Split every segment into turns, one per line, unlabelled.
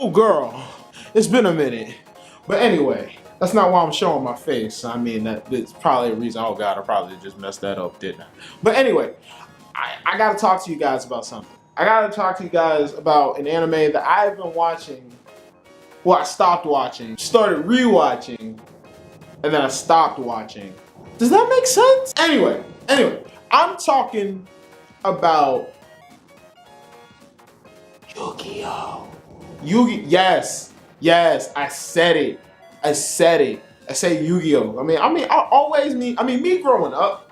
Oh girl, it's been a minute. But anyway, that's not why I'm showing my face. I mean, that's probably a reason. Oh god, I probably just messed that up, didn't I? But anyway, I gotta talk to you guys about something. I gotta talk to you guys about an anime that I've been watching. Well, I stopped watching, started rewatching, and then I stopped watching. Does that make sense? Anyway, I'm talking about Yu-Gi-Oh! Yes, I said it. I say Yu-Gi-Oh! Me growing up,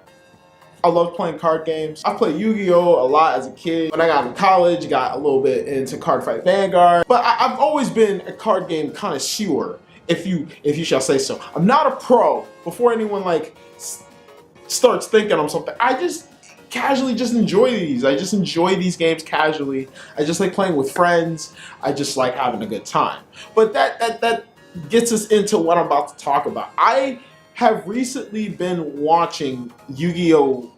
I loved playing card games. I played Yu-Gi-Oh! A lot as a kid. When I got in college, got a little bit into Card Fight Vanguard. But I've always been a card game connoisseur, if you shall say so. I'm not a pro. Before anyone like starts thinking I'm something, I just casually just enjoy these. I just enjoy these games casually. I just like playing with friends. I just like having a good time. But that gets us into what I'm about to talk about. I have recently been watching Yu-Gi-Oh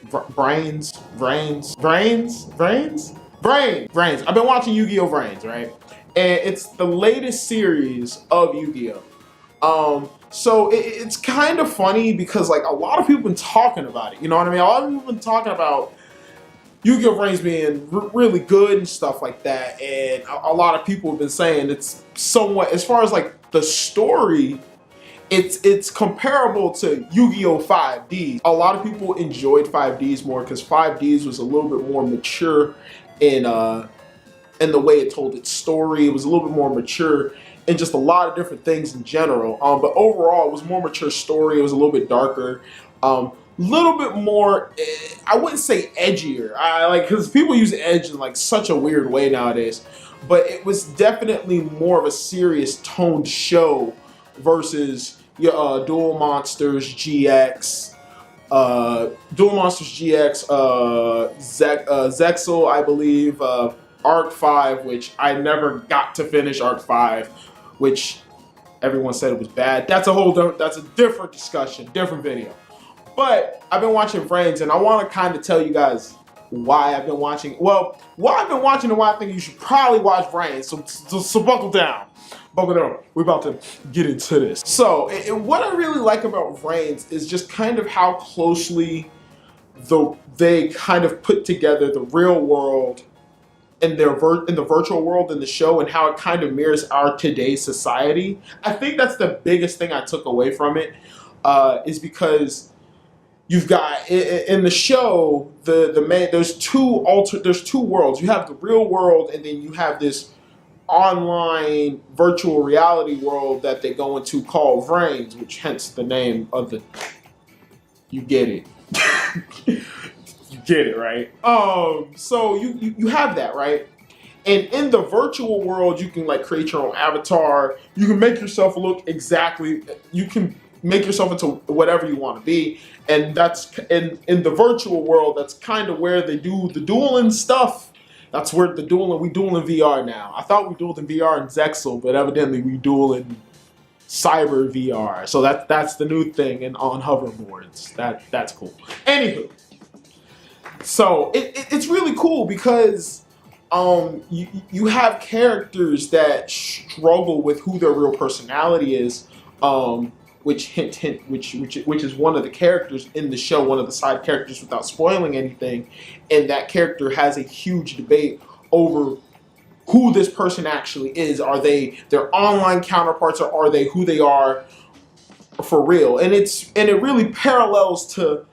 Vrains. I've been watching Yu-Gi-Oh Vrains, right? And it's the latest series of Yu-Gi-Oh. So it's kind of funny because like a lot of people have been talking about it. You know what I mean? A lot of people have been talking about Yu-Gi-Oh Vrains being really good and stuff like that. And a lot of people have been saying it's somewhat, as far as like the story, it's comparable to Yu-Gi-Oh 5D. A lot of people enjoyed 5Ds more because 5Ds was a little bit more mature in the way it told its story. It was a little bit more mature in just a lot of different things in general. But overall, it was more mature story. It was a little bit darker. Little bit more, I wouldn't say edgier. Because people use edge in like such a weird way nowadays. But it was definitely more of a serious toned show versus your Duel Monsters GX, Zexal, I believe, Arc 5, which I never got to finish Arc 5, which everyone said it was bad. That's a different discussion, different video. But I've been watching Vrains, and I want to kind of tell you guys why I've been watching. Well, why I've been watching and why I think you should probably watch Vrains. So buckle down. Buckle down. We're about to get into this. So, what I really like about Vrains is just kind of how closely they kind of put together the real world in the virtual world in the show, and how it kind of mirrors our today's society. I think that's the biggest thing I took away from it, is because you've got in the show there's two worlds. You have the real world, and then you have this online virtual reality world that they go into called Vrains, which hence the name of the. You get it. You get it, right? So you have that, right? And in the virtual world, you can like create your own avatar. You can make yourself look exactly. You can make yourself into whatever you want to be, and that's in the virtual world. That's kind of where they do the dueling stuff. That's where we duel in VR now. I thought we dueled in VR in Zexal, but evidently we duel in cyber VR. So that's the new thing on hoverboards. That's cool. Anywho, so it's really cool because you have characters that struggle with who their real personality is. Which is one of the characters in the show, one of the side characters, without spoiling anything, and that character has a huge debate over who this person actually is. Are they their online counterparts, or are they who they are for real? And it really parallels to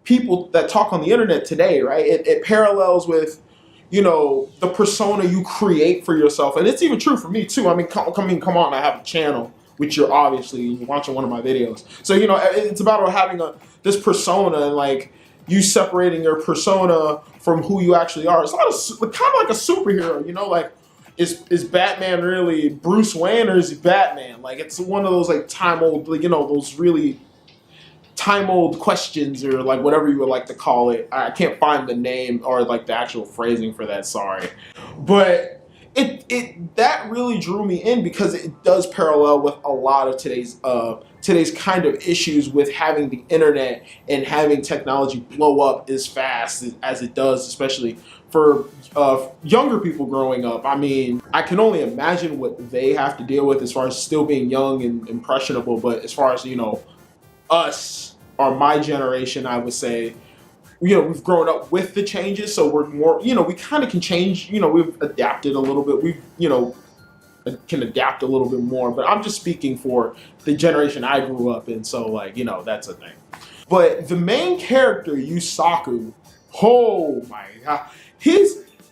people that talk on the internet today, right? It parallels with, you know, the persona you create for yourself, and it's even true for me too. I mean, come on, I have a channel, which you're watching one of my videos. So, you know, it's about having this persona, and like you separating your persona from who you actually are. It's kind of like a superhero, you know, like is Batman really Bruce Wayne, or is he Batman? Like, it's one of those like time old, like, you know, those really time old questions, or like whatever you would like to call it. I can't find the name or like the actual phrasing for that, sorry. But it that really drew me in because it does parallel with a lot of today's kind of issues with having the internet and having technology blow up as fast as it does, especially for younger people growing up. I mean, I can only imagine what they have to deal with as far as still being young and impressionable. But as far as, you know, us or my generation, I would say, you know, we've grown up with the changes, so we're more, you know, we kind of can change, you know, we've adapted a little bit, we've, you know, can adapt a little bit more, but I'm just speaking for the generation I grew up in, so like, you know, that's a thing. But the main character, Yusaku, oh my god,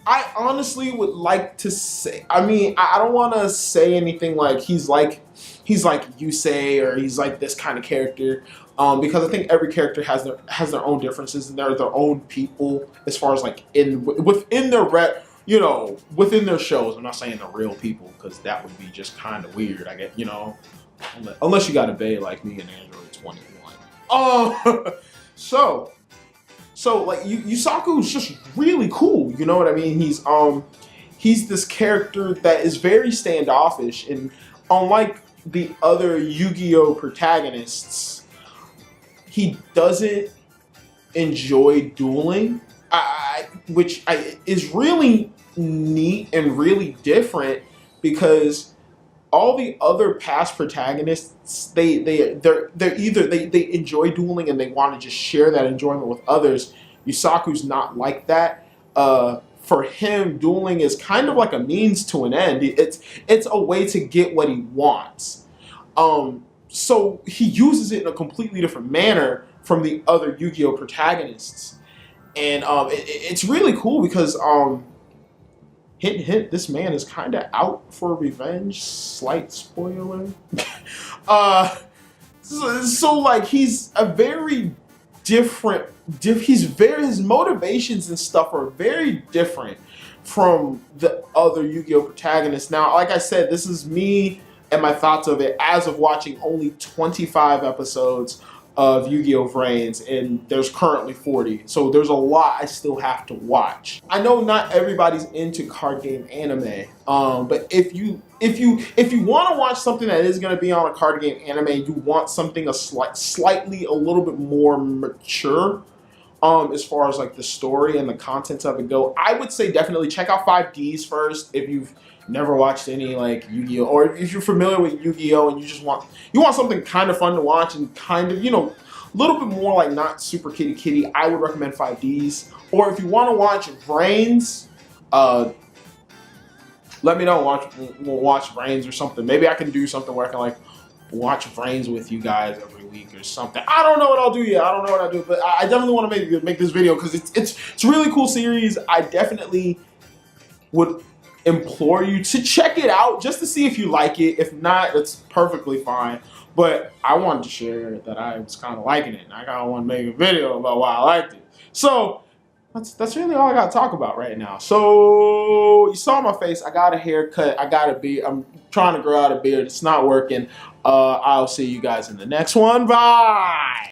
I honestly would like to say, I mean, I don't want to say anything like he's like Yusei or he's like this kind of character, because I think every character has their own differences and they're their own people as far as like within their you know, within their shows. I'm not saying they're real people because that would be just kind of weird. I get, you know, unless you got a bae like me and Android 21. So like Yusaku's just really cool. You know what I mean? He's this character that is very standoffish, and unlike the other Yu-Gi-Oh protagonists, he doesn't enjoy dueling, which is really neat and really different because all the other past protagonists, they enjoy dueling and they want to just share that enjoyment with others. Yusaku's not like that. For him, dueling is kind of like a means to an end. It's a way to get what he wants. So he uses it in a completely different manner from the other Yu-Gi-Oh protagonists, and it's really cool because hint hint, this man is kind of out for revenge. Slight spoiler. So like he's a very different. His motivations and stuff are very different from the other Yu-Gi-Oh protagonists. Now, like I said, this is me and my thoughts of it as of watching only 25 episodes of Yu-Gi-Oh Vrains, and there's currently 40, so there's a lot I still have to watch. I know not everybody's into card game anime, but if you want to watch something that is going to be on a card game anime, you want something slightly a little bit more mature, as far as like the story and the contents of it go, I would say definitely check out 5Ds first if you've never watched any like Yu-Gi-Oh, or if you're familiar with Yu-Gi-Oh and you want something kind of fun to watch and kind of, you know, a little bit more like not super kitty, I would recommend 5Ds. Or if you want to watch Vrains, let me know. We'll watch Vrains or something. Maybe I can do something where I can like watch Vrains with you guys every week or something. I don't know what I'll do yet. I don't know what I'll do, but I definitely want to make this video because it's a really cool series. I definitely would implore you to check it out just to see if you like it. If not, that's perfectly fine. But I wanted to share that I was kind of liking it, and I kind of want to make a video about why I liked it. So that's really all I got to talk about right now. So you saw my face. I got a haircut. I got a beard. I'm trying to grow out a beard. It's not working. I'll see you guys in the next one. Bye.